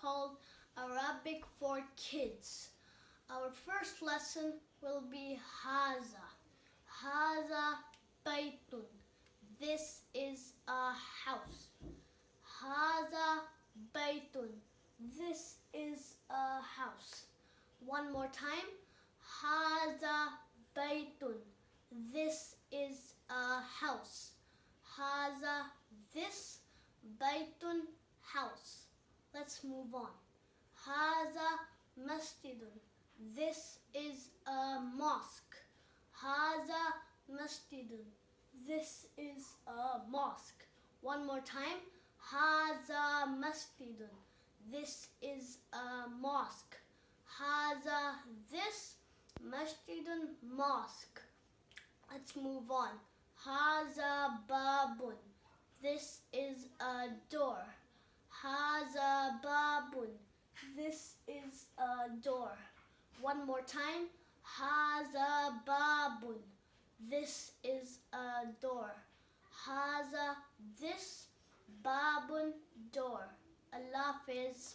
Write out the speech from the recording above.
called Arabic for Kids. Our first lesson will be Haza. Haza Baytun. This is a house. Haza Baytun. This is a house. One more time. Haza Baytun. This is a house. Haza, this, Baytun, house. Let's move on. Haza Masjidun. This is a mosque. Haza Masjidun. This is a mosque. One more time. Haza Masjidun. This is a mosque. Haza, this, Masjidun, mosque. Let's move on. Haza babun. This is a door. Haza babun. This is a door. One more time. Haza babun. This is a door. Haza, this, babun, door. Allah Hafiz.